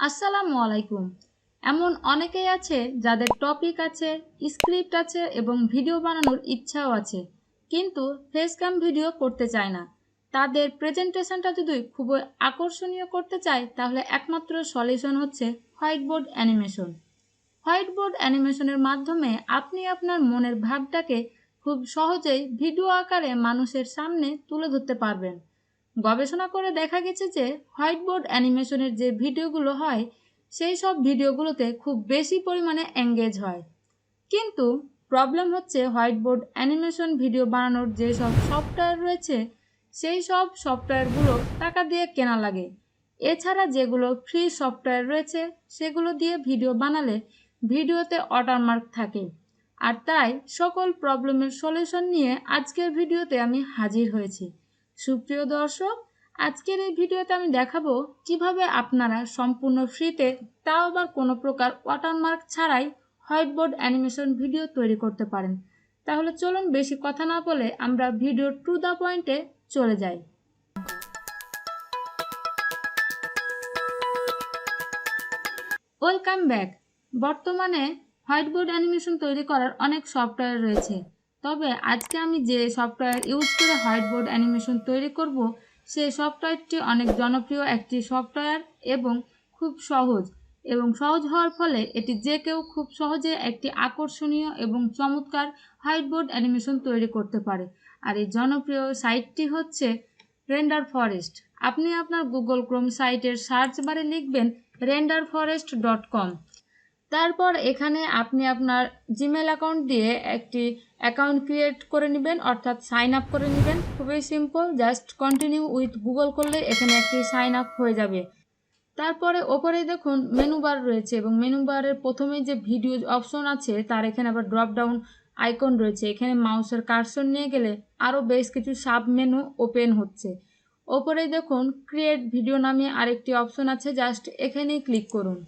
আসসালামু আলাইকুম। এমন অনেকেই আছে যাদের টপিক আছে, স্ক্রিপ্ট আছে এবং ভিডিও বানানোর ইচ্ছাও আছে, কিন্তু ফেস ক্যাম ভিডিও করতে চায় না। তাদের প্রেজেন্টেশনটা যদি খুবই আকর্ষণীয় করতে চায় তাহলে একমাত্র সলিউশন হচ্ছে হোয়াইটবোর্ড অ্যানিমেশন। হোয়াইটবোর্ড অ্যানিমেশনের মাধ্যমে আপনি আপনার মনের ভাবটাকে খুব সহজেই ভিডিও আকারে মানুষের সামনে তুলে ধরতে পারবেন। গবেষণা করে দেখা গেছে যে হোয়াইটবোর্ড অ্যানিমেশনের যে ভিডিওগুলো হয় সেই সব ভিডিওগুলোতে খুব বেশি পরিমাণে এঙ্গেজ হয়। কিন্তু প্রবলেম হচ্ছে হোয়াইটবোর্ড অ্যানিমেশন ভিডিও বানানোর যে সব সফটওয়্যার রয়েছে সেই সব সফটওয়্যারগুলো টাকা দিয়ে কেনা লাগে। এছাড়া যেগুলো ফ্রি সফটওয়্যার রয়েছে সেগুলো দিয়ে ভিডিও বানালে ভিডিওতে ওয়াটারমার্ক থাকে। আর তাই সকল প্রবলেমের সলিউশন নিয়ে আজকের ভিডিওতে আমি হাজির হয়েছি। সুপ্রিয় দর্শক, আজকের এই ভিডিওতে আমি দেখাবো কিভাবে আপনারা সম্পূর্ণ ফ্রিতে, তাও আবার কোনো প্রকার ওয়াটারমার্ক ছাড়াই হোয়াইটবোর্ড অ্যানিমেশন ভিডিও তৈরি করতে পারেন। তাহলে চলুন বেশি কথা না বলে আমরা ভিডিও টু দ্য পয়েন্টে চলে যাই। Welcome back. বর্তমানে হোয়াইটবোর্ড অ্যানিমেশন তৈরি করার অনেক সফটওয়্যার রয়েছে, তবে আজকে আমি যে সফটওয়্যার ইউজ করে হোয়াইটবোর্ড অ্যানিমেশন তৈরি করব সেই সফটওয়্যারটি অনেক জনপ্রিয় একটি সফটওয়্যার এবং খুব সহজ হওয়ার ফলে এটি যে কেউ খুব সহজে একটি আকর্ষণীয় এবং চমৎকার হোয়াইটবোর্ড অ্যানিমেশন তৈরি করতে পারে। আর এই জনপ্রিয় সাইটটি হচ্ছে রেন্ডারফরেস্ট। আপনি আপনার গুগল ক্রোম সাইটের সার্চ বারে লিখবেন renderforest.com। তারপর এখানে আপনি আপনার জিমেল অ্যাকাউন্ট দিয়ে একটি অ্যাকাউন্ট ক্রিয়েট করে নেবেন, অর্থাৎ সাইন আপ করে নেবেন। খুবই simple, just continue with Google করলে এখানে একটি সাইন আপ হয়ে যাবে। তারপরে ওপরে দেখুন মেনু বার রয়েছে এবং মেনু বারের প্রথমেই যে ভিডিও অপশন আছে তার এখানে আবার ড্রপ ডাউন আইকন রয়েছে। এখানে মাউসের কার্সর নিয়ে গেলে আরও বেশ কিছু সাব মেনু ওপেন হচ্ছে। ওপরেই দেখুন ক্রিয়েট ভিডিও নামে আরেকটি অপশন আছে, জাস্ট এখানেই ক্লিক করুন।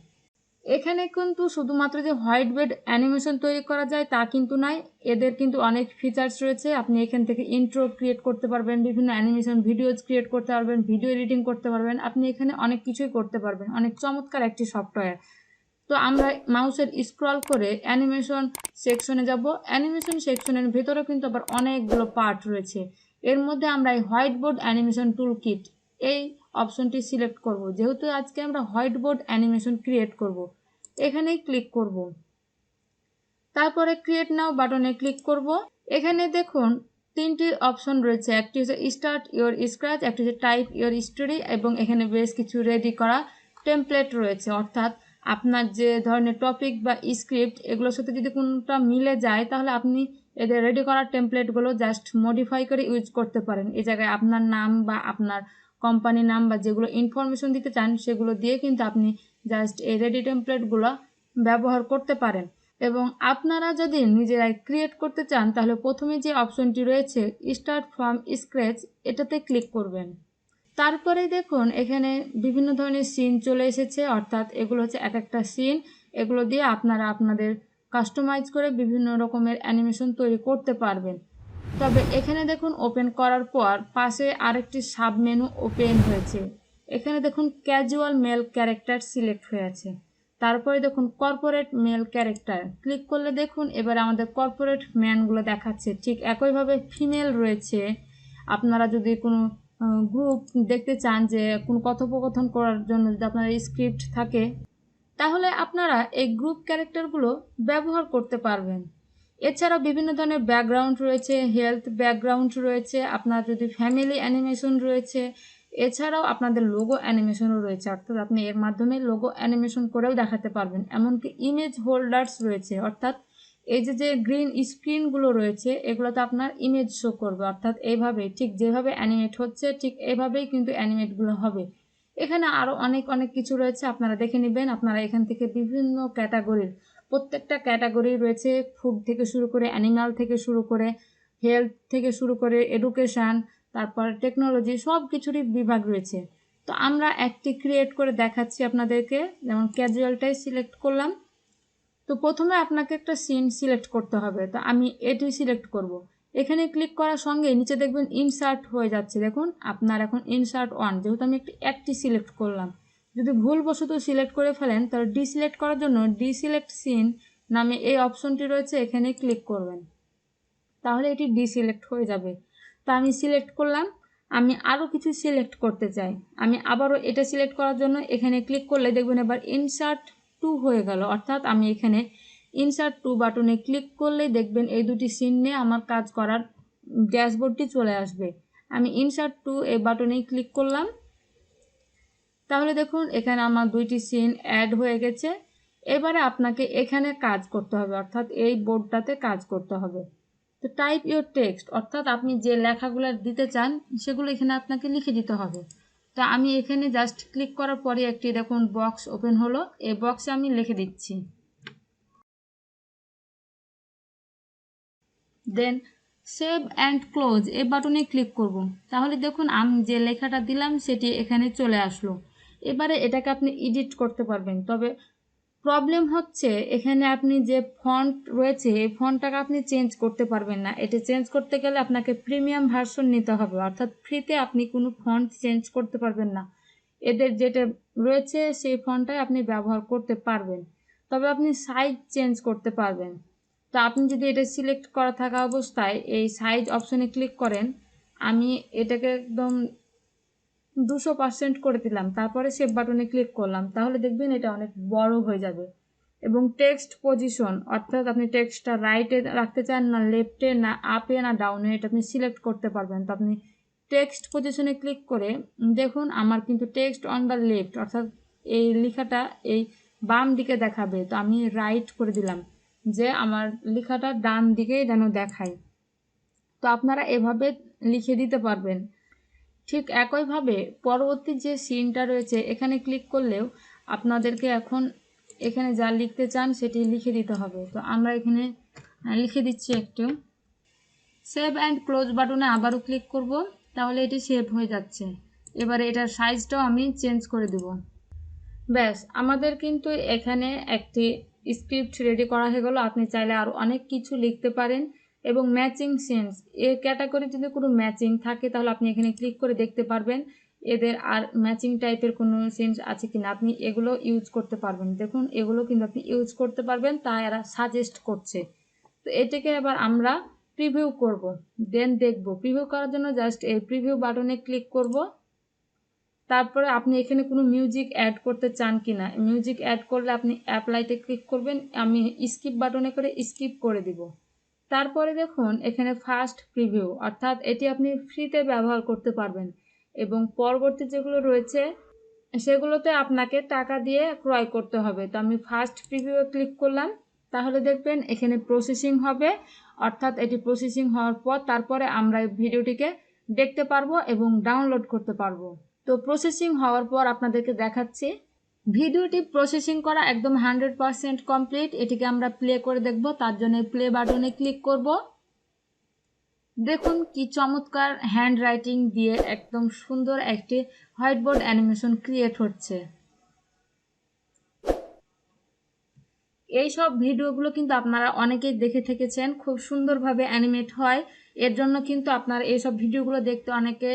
এখানে কিন্তু শুধুমাত্র যে হোয়াইটবোর্ড অ্যানিমেশন তৈরি করা যায় তা কিন্তু নয়, এদের কিন্তু অনেক ফিচার্স রয়েছে। আপনি এখান থেকে ইন্ট্রো ক্রিয়েট করতে পারবেন, বিভিন্ন অ্যানিমেশন ভিডিওজ ক্রিয়েট করতে পারবেন, ভিডিও এডিটিং করতে পারবেন, আপনি এখানে অনেক কিছুই করতে পারবেন। অনেক চমৎকার একটি সফটওয়্যার। তো আমরা মাউসের স্ক্রল করে অ্যানিমেশন সেকশনে যাব। অ্যানিমেশন সেকশনের ভেতরে কিন্তু আবার অনেকগুলো পার্ট রয়েছে। এর মধ্যে আমরা এই হোয়াইটবোর্ড অ্যানিমেশন টুল কিট এই অপশনটি সিলেক্ট করব, যেহেতু আজকে আমরা হোয়াইটবোর্ড অ্যানিমেশন ক্রিয়েট করব। এখানেই ক্লিক করব। তারপরে ক্রিয়েট নাও বাটনে ক্লিক করব। এখানে দেখুন তিনটি অপশন রয়েছে, একটি হচ্ছে স্টার্ট ইওর স্ক্র্যাচ, একটি হচ্ছে টাইপ ইওর স্টোরি এবং এখানে বেশ কিছু রেডি করা টেমপ্লেট রয়েছে। অর্থাৎ আপনার যে ধরনের টপিক বা স্ক্রিপ্ট এগুলোর সাথে যদি কোনটা মিলে যায় তাহলে আপনি এদের রেডি করা টেমপ্লেটগুলো জাস্ট মডিফাই করে ইউজ করতে পারেন। এই জায়গায় আপনার নাম বা আপনার কোম্পানি নাম বা যেগুলো ইনফরমেশন দিতে চান সেগুলো দিয়ে কিন্তু আপনি জাস্ট এই রেডি টেমপ্লেটগুলো ব্যবহার করতে পারেন। এবং আপনারা যদি নিজেরাই ক্রিয়েট করতে চান তাহলে প্রথমে যে অপশনটি রয়েছে স্টার্ট ফ্রম স্ক্র্যাচ এটাতে ক্লিক করবেন। তারপরে দেখুন এখানে বিভিন্ন ধরনের সিন চলে এসেছে, অর্থাৎ এগুলো হচ্ছে এক একটা সিন। এগুলো দিয়ে আপনারা আপনাদের কাস্টমাইজ করে বিভিন্ন রকমের অ্যানিমেশন তৈরি করতে পারবেন। তবে এখানে দেখুন ওপেন করার পর পাশে আরেকটি সাব মেনু ওপেন হয়েছে। এখানে দেখুন ক্যাজুয়াল মেল ক্যারেক্টার সিলেক্ট হয়েছে। তারপরে দেখুন কর্পোরেট মেল ক্যারেক্টার ক্লিক করলে দেখুন এবার আমাদের কর্পোরেট ম্যানগুলো দেখাচ্ছে। ঠিক একইভাবে ফিমেল রয়েছে। আপনারা যদি কোনো গ্রুপ দেখতে চান যে কোনো কথোপকথন করার জন্য যদি আপনার স্ক্রিপ্ট থাকে তাহলে আপনারা এই গ্রুপ ক্যারেক্টারগুলো ব্যবহার করতে পারবেন। এছাড়াও বিভিন্ন ধরনের ব্যাকগ্রাউন্ড রয়েছে, হেলথ ব্যাকগ্রাউন্ড রয়েছে, আপনার যদি ফ্যামিলি অ্যানিমেশন রয়েছে, এছাড়াও আপনাদের লোগো অ্যানিমেশনও রয়েছে, অর্থাৎ আপনি এর মাধ্যমে লোগো অ্যানিমেশন করেও দেখাতে পারবেন। এমনকি ইমেজ হোল্ডার্স রয়েছে, অর্থাৎ এই যে গ্রিন স্ক্রিনগুলো রয়েছে এগুলোতে আপনার ইমেজ শো করবে, অর্থাৎ এইভাবেই ঠিক যেভাবে অ্যানিমেট হচ্ছে ঠিক এইভাবেই কিন্তু অ্যানিমেটগুলো হবে। এখানে আরও অনেক কিছু রয়েছে, আপনারা দেখে নেবেন। আপনারা এখান থেকে বিভিন্ন ক্যাটাগরির প্রত্যেকটা ক্যাটাগরি রয়েছে, ফুড থেকে শুরু করে অ্যানিমাল থেকে শুরু করে হেলথ থেকে শুরু করে এডুকেশান, তারপর টেকনোলজি, সব কিছুরই বিভাগ রয়েছে। তো আমরা একটি ক্রিয়েট করে দেখাচ্ছি আপনাদেরকে। যেমন ক্যাজুয়ালটাই সিলেক্ট করলাম। তো প্রথমে আপনাকে একটা সিন সিলেক্ট করতে হবে, তো আমি এটি সিলেক্ট করব। এখানে ক্লিক করার সঙ্গে নিচে দেখবেন ইনসার্ট হয়ে যাচ্ছে। দেখুন আপনার এখন ইনসার্ট ওয়ান, যেহেতু আমি একটি সিলেক্ট করলাম, যদি ভুলবশত সিলেক্ট করে ফেলেন তাহলে ডিসিলেক্ট করার জন্য ডিসিলেক্ট সিন নামে এই অপশনটি রয়েছে, এখানে ক্লিক করবেন, তাহলে এটি ডিসিলেক্ট হয়ে যাবে। তো আমি সিলেক্ট করলাম, আমি আরও কিছু সিলেক্ট করতে চাই, আমি আবারও এটা সিলেক্ট করার জন্য এখানে ক্লিক করলে দেখবেন এবার ইনসার্ট টু হয়ে গেল, অর্থাৎ আমি এখানে ইনসার্ট টু বাটনে ক্লিক করলেই দেখবেন এই দুটি সিন নিয়ে আমার কাজ করার ড্যাশবোর্ডটি চলে আসবে। আমি ইনসার্ট টু এই বাটনেই ক্লিক করলাম, তাহলে দেখুন এখানে আমার দুইটি সিন অ্যাড হয়ে গেছে। এবারে আপনাকে এখানে কাজ করতে হবে, অর্থাৎ এই বোর্ডটাতে কাজ করতে হবে। তো টাইপ ইউর টেক্সট, অর্থাৎ আপনি যে লেখাগুলো দিতে চান সেগুলো এখানে আপনাকে লিখে দিতে হবে। তো আমি এখানে জাস্ট ক্লিক করার পরে একটি দেখুন বক্স ওপেন হলো, এই বক্সে আমি লিখে দিচ্ছি। দেন সেভ অ্যান্ড ক্লোজ এই বাটনে ক্লিক করব, তাহলে দেখুন আমি যে লেখাটা দিলাম সেটি এখানে চলে আসলো। এবারে এটাকে আপনি এডিট করতে পারবেন, তবে প্রবলেম হচ্ছে এখানে আপনি যে ফন্ট রয়েছে এই ফন্টটাকে আপনি চেঞ্জ করতে পারবেন না। এটা চেঞ্জ করতে গেলে আপনাকে প্রিমিয়াম ভার্সন নিতে হবে, অর্থাৎ ফ্রিতে আপনি কোনো ফন্ট চেঞ্জ করতে পারবেন না। এদের যেটা রয়েছে সেই ফন্টটাই আপনি ব্যবহার করতে পারবেন, তবে আপনি সাইজ চেঞ্জ করতে পারবেন। তো আপনি যদি এটা সিলেক্ট করা থাকা অবস্থায় এই সাইজ অপশনে ক্লিক করেন, আমি এটাকে একদম 200% করে দিলাম, তারপরে সেভ বাটনে ক্লিক করলাম, তাহলে দেখবেন এটা অনেক বড় হয়ে যাবে। এবং টেক্সট পজিশন, অর্থাৎ আপনি টেক্সটটা রাইটে রাখতে চান না লেফটে না আপে না ডাউনে, এটা আপনি সিলেক্ট করতে পারবেন। তো আপনি টেক্সট পজিশনে ক্লিক করে দেখুন আমার কিন্তু টেক্সট অন দ্য লেফট, অর্থাৎ এই লেখাটা এই বাম দিকে দেখাবে। তো আমি রাইট করে দিলাম যে আমার লেখাটা ডান দিকেই যেন দেখায়। তো আপনারা এভাবে লিখে দিতে পারবেন। ঠিক একইভাবে পরবর্তী যে সিনটা রয়েছে এখানে ক্লিক করলেও আপনাদেরকে এখন এখানে যা লিখতে চান সেটি লিখে দিতে হবে। তো আমরা এখানে লিখে দিচ্ছি একটু। সেভ অ্যান্ড ক্লোজ বাটনে আবারও ক্লিক করব, তাহলে এটি সেভ হয়ে যাচ্ছে। এবারে এটার সাইজটাও আমি চেঞ্জ করে দেব। ব্যাস, আমাদের কিন্তু এখানে একটি স্ক্রিপ্ট রেডি করা হয়ে গেল। আপনি চাইলে আরও অনেক কিছু লিখতে পারেন। এবং ম্যাচিং সিনস এর ক্যাটাগরি যদি কোনো ম্যাচিং থাকে তাহলে আপনি এখানে ক্লিক করে দেখতে পারবেন এদের আর ম্যাচিং টাইপের কোনো সিনস আছে কিনা, আপনি এগুলো ইউজ করতে পারবেন। দেখুন এগুলো কিন্তু আপনি ইউজ করতে পারবেন, তা এরা সাজেস্ট করছে। তো এটাকে এবার আমরা প্রিভিউ করব, দেন দেখব। প্রিভিউ করার জন্য জাস্ট এই প্রিভিউ বাটনে ক্লিক করব, তারপরে আপনি এখানে কোনো মিউজিক অ্যাড করতে চান কি না, মিউজিক অ্যাড করলে আপনি অ্যাপ্লাইতে ক্লিক করবেন, আমি স্কিপ বাটনে করে স্কিপ করে দিব। তারপরে দেখুন এখানে ফার্স্ট প্রিভিউ, অর্থাৎ এটি আপনি ফ্রিতে ব্যবহার করতে পারবেন এবং পরবর্তী যেগুলো রয়েছে সেগুলোতে আপনাকে টাকা দিয়ে ক্রয় করতে হবে। তো আমি ফার্স্ট প্রিভিউয়ে ক্লিক করলাম, তাহলে দেখবেন এখানে প্রসেসিং হবে, অর্থাৎ এটি প্রসেসিং হওয়ার পর তারপরে আমরা ভিডিওটিকে দেখতে পারবো এবং ডাউনলোড করতে পারবো। তো প্রসেসিং হওয়ার পর আপনাদেরকে দেখাচ্ছি। ভিডিওটি প্রসেসিং করা একদম 100% কমপ্লিট। এটিকে আমরা প্লে করে দেখব, তার জন্য প্লে বাটনে ক্লিক করব। দেখুন কি চমৎকার হ্যান্ড রাইটিং দিয়ে একদম সুন্দর একটি হোয়াইটবোর্ড অ্যানিমেশন ক্রিয়েট হচ্ছে। এই সব ভিডিওগুলো কিন্তু আপনারা অনেকেই দেখে থেকেছেন, খুব সুন্দরভাবে অ্যানিমেট হয়। এর জন্য কিন্তু আপনারা এইসব ভিডিওগুলো দেখতে অনেকে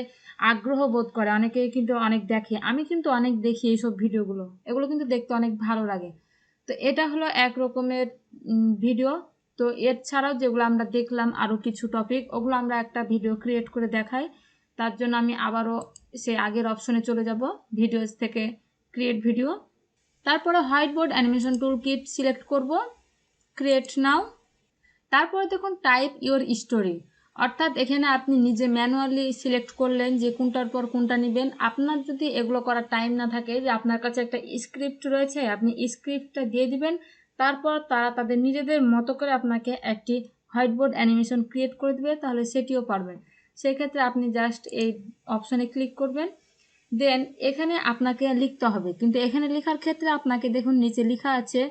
আগ্রহ বোধ করে, অনেকেই কিন্তু অনেক দেখে। আমি কিন্তু অনেক দেখি এইসব ভিডিওগুলো, এগুলো কিন্তু দেখতে অনেক ভালো লাগে। তো এটা হলো এক রকমের ভিডিও। তো এর ছাড়াও যেগুলো আমরা দেখলাম আরও কিছু টপিক, ওগুলো আমরা একটা ভিডিও ক্রিয়েট করে দেখাই। তার জন্য আমি আবারও সেই আগের অপশনে চলে যাব, ভিডিওস থেকে ক্রিয়েট ভিডিও। তারপরে হোয়াইটবোর্ড অ্যানিমেশন টুল কিট সিলেক্ট করব, ক্রিয়েট নাও। তারপরে দেখুন টাইপ ইওর স্টোরি, অর্থাৎ এখানে আপনি নিজে ম্যানুয়ালি সিলেক্ট করলেন যে কোনটার পর কোনটা নেবেন। আপনার যদি এগুলো করার টাইম না থাকে, যে আপনার কাছে একটা স্ক্রিপ্ট রয়েছে, আপনি স্ক্রিপ্টটা দিয়ে দিবেন, তারপর তারা তাদের নিজেদের মতো করে আপনাকে একটি হোয়াইটবোর্ড অ্যানিমেশন ক্রিয়েট করে দেবে, তাহলে সেটিও পারবেন। সেক্ষেত্রে আপনি জাস্ট এই অপশানে ক্লিক করবেন, দেন এখানে আপনাকে লিখতে হবে। কিন্তু এখানে লেখার ক্ষেত্রে আপনাকে দেখুন নিচে লেখা আছে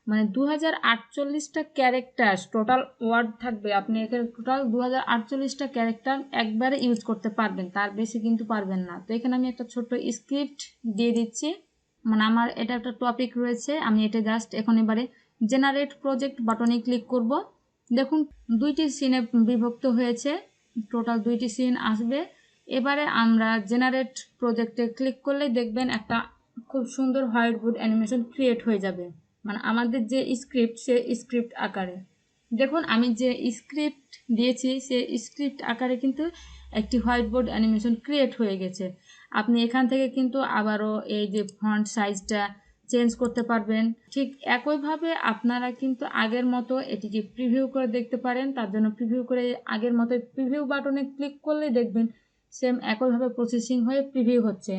মানে 2048টা ক্যারেক্টার টোটাল ওয়ার্ড থাকবে। আপনি এখানে টোটাল 2048টা ক্যারেক্টার একবারে ইউজ করতে পারবেন, তার বেশি কিন্তু পারবেন না। তো এখানে আমি একটা ছোট্ট স্ক্রিপ্ট দিয়ে দিচ্ছি, মানে আমার এটা একটা টপিক রয়েছে, আমি এটা জাস্ট এখন এবারে জেনারেট প্রজেক্ট বাটনে ক্লিক করব। দেখুন দুইটি সিনে বিভক্ত হয়েছে, টোটাল দুইটি সিন আসবে। এবারে আমরা জেনারেট প্রজেক্টে ক্লিক করলে দেখবেন একটা খুব সুন্দর হোয়াইট বোর্ড অ্যানিমেশন ক্রিয়েট হয়ে যাবে, মানে আমাদের যে স্ক্রিপ্ট সে স্ক্রিপ্ট আকারে। দেখুন আমি যে স্ক্রিপ্ট দিয়েছি সে স্ক্রিপ্ট আকারে কিন্তু একটি হোয়াইট বোর্ড অ্যানিমেশন ক্রিয়েট হয়ে গেছে। আপনি এখান থেকে কিন্তু আবারও এই যে ফন্ট সাইজটা চেঞ্জ করতে পারবেন। ঠিক একইভাবে আপনারা কিন্তু আগের মতো এটিকে প্রিভিউ করে দেখতে পারেন। তার জন্য প্রিভিউ করে আগের মতো প্রিভিউ বাটনে ক্লিক করলে দেখবেন সেম একইভাবে প্রসেসিং হয়ে প্রিভিউ হচ্ছে।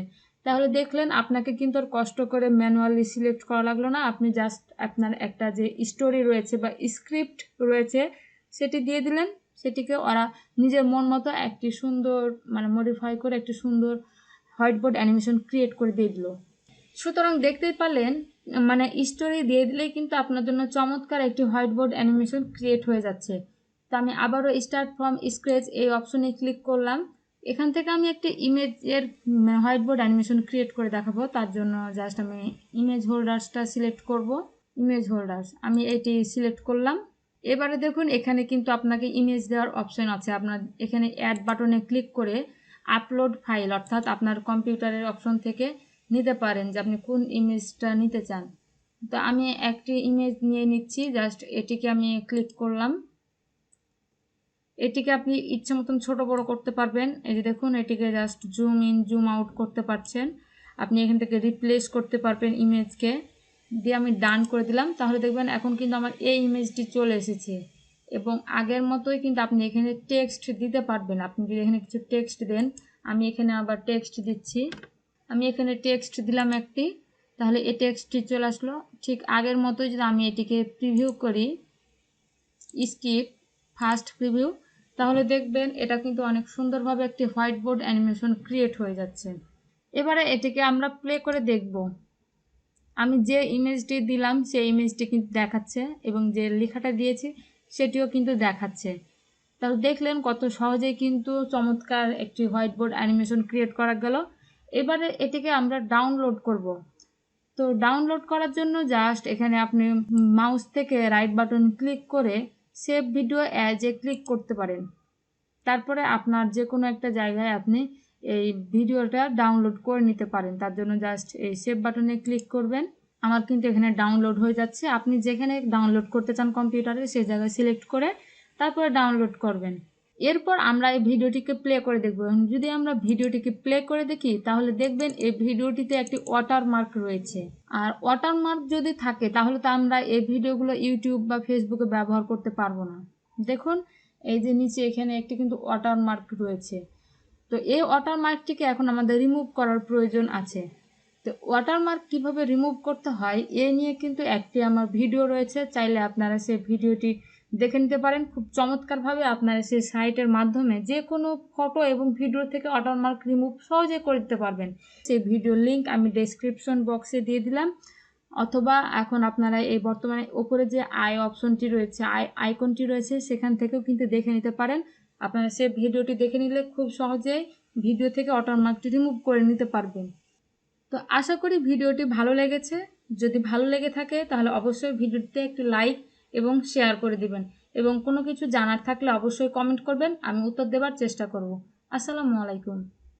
তাহলে দেখলেন আপনাকে কিন্তু আর কষ্ট করে ম্যানুয়ালি সিলেক্ট করা লাগলো না। আপনি জাস্ট আপনার একটা যে স্টোরি রয়েছে বা স্ক্রিপ্ট রয়েছে সেটি দিয়ে দিলেন, সেটিকে ওরা নিজের মন মতো একটি সুন্দর মানে মডিফাই করে একটি সুন্দর হোয়াইট বোর্ড অ্যানিমেশন ক্রিয়েট করে দিয়ে দিল। সুতরাং দেখতেই পারলেন মানে স্টোরি দিয়ে দিলেই কিন্তু আপনার জন্য চমৎকার একটি হোয়াইট বোর্ড অ্যানিমেশন ক্রিয়েট হয়ে যাচ্ছে। তো আমি আবারও স্টার্ট ফ্রম স্ক্র্যাচ এই অপশনে ক্লিক করলাম। এখান থেকে আমি একটি ইমেজের হোয়াইট বোর্ড অ্যানিমেশন ক্রিয়েট করে দেখাবো। তার জন্য জাস্ট আমি ইমেজ হোল্ডার্সটা সিলেক্ট করব। ইমেজ হোল্ডার্স আমি এটি সিলেক্ট করলাম। এবারে দেখুন এখানে কিন্তু আপনাকে ইমেজ দেওয়ার অপশন আছে। আপনার এখানে অ্যাড বাটনে ক্লিক করে আপলোড ফাইল অর্থাৎ আপনার কম্পিউটারের অপশন থেকে নিতে পারেন যে আপনি কোন ইমেজটা নিতে চান। তো আমি একটি ইমেজ নিয়ে নিচ্ছি, জাস্ট এটিকে আমি ক্লিক করলাম। এটিকে আপনি ইচ্ছে মতন ছোট বড় করতে পারবেন। এই যে দেখুন এটিকে just zoom in zoom out করতে পারছেন। আপনি এখান থেকে রিপ্লেস করতে পারবেন ইমেজকে দিয়ে। আমি ডান করে দিলাম। তাহলে দেখবেন এখন কিন্তু আমার এই ইমেজটি চলে এসেছে এবং আগের মতোই কিন্তু আপনি এখানে টেক্সট দিতে পারবেন। আপনি যদি এখানে কিছু টেক্সট দেন, আমি এখানে আবার টেক্সট দিচ্ছি। আমি এখানে টেক্সট দিলাম একটি, তাহলে এই টেক্সটটি চলে আসলো। ঠিক আগের মতোই যদি আমি এটিকে প্রিভিউ করি, স্কিপ ফার্স্ট প্রিভিউ, তাহলে দেখবেন এটা কিন্তু অনেক সুন্দরভাবে একটি হোয়াইট বোর্ড অ্যানিমেশন ক্রিয়েট হয়ে যাচ্ছে। এবারে এটিকে আমরা প্লে করে দেখব। আমি যে ইমেজটি দিলাম সেই ইমেজটি কিন্তু দেখাচ্ছে এবং যে লেখাটা দিয়েছি সেটিও কিন্তু দেখাচ্ছে। তাহলে দেখলেন কত সহজেই কিন্তু চমৎকার একটি হোয়াইট বোর্ড অ্যানিমেশন ক্রিয়েট করা গেল। এবারে এটিকে আমরা ডাউনলোড করব। তো ডাউনলোড করার জন্য জাস্ট এখানে আপনি মাউস থেকে রাইট বাটন ক্লিক করে save video as a click করতে পারেন। তারপরে আপনার যে কোনো একটা জায়গায় আপনি এই ভিডিওটা ডাউনলোড করে নিতে পারেন। তার জন্য জাস্ট এই সেভ বাটনে ক্লিক করবেন। আমার কিন্তু এখানে ডাউনলোড হয়ে যাচ্ছে। আপনি যেখানে ডাউনলোড করতে চান কম্পিউটারে সেই জায়গায় সিলেক্ট করে তারপরে ডাউনলোড করবেন। এরপর আমরা এই ভিডিওটিকে প্লে করে দেখব। যদি আমরা ভিডিওটিকে প্লে করে দেখি তাহলে দেখবেন এই ভিডিওটিতে একটি ওয়াটারমার্ক রয়েছে। আর ওয়াটারমার্ক যদি থাকে তাহলে তো আমরা এই ভিডিওগুলো ইউটিউব বা ফেসবুকে ব্যবহার করতে পারবো না। দেখুন এই যে নিচে এখানে একটি কিন্তু ওয়াটারমার্ক রয়েছে। তো এই ওয়াটারমার্কটিকে এখন আমাদের রিমুভ করার প্রয়োজন আছে। তো ওয়াটারমার্ক কীভাবে রিমুভ করতে হয় এ নিয়ে কিন্তু একটি আমার ভিডিও রয়েছে, চাইলে আপনারা সেই ভিডিওটি দেখে নিতে পারেন। খুব চমৎকারভাবে আপনারা সেই সাইটের মাধ্যমে যে কোনো ফটো এবং ভিডিও থেকে ওয়াটারমার্ক রিমুভ সহজে করতে পারবেন। সেই ভিডিওর লিঙ্ক আমি ডেসক্রিপশন বক্সে দিয়ে দিলাম, অথবা এখন আপনারা এই বর্তমানে ওপরে যে আই অপশনটি রয়েছে আইকনটি রয়েছে সেখান থেকেও কিন্তু দেখে নিতে পারেন। আপনারা সেই ভিডিওটি দেখে নিলে খুব সহজেই ভিডিও থেকে ওয়াটারমার্কটি রিমুভ করে নিতে পারবেন। তো আশা করি ভিডিওটি ভালো লেগেছে। যদি ভালো লেগে থাকে তাহলে অবশ্যই ভিডিওটিতে একটি লাইক এবং শেয়ার করে দিবেন এবং কোনো কিছু জানার থাকলে অবশ্যই কমেন্ট করবেন, আমি উত্তর দেওয়ার চেষ্টা করব। আসসালামু আলাইকুম।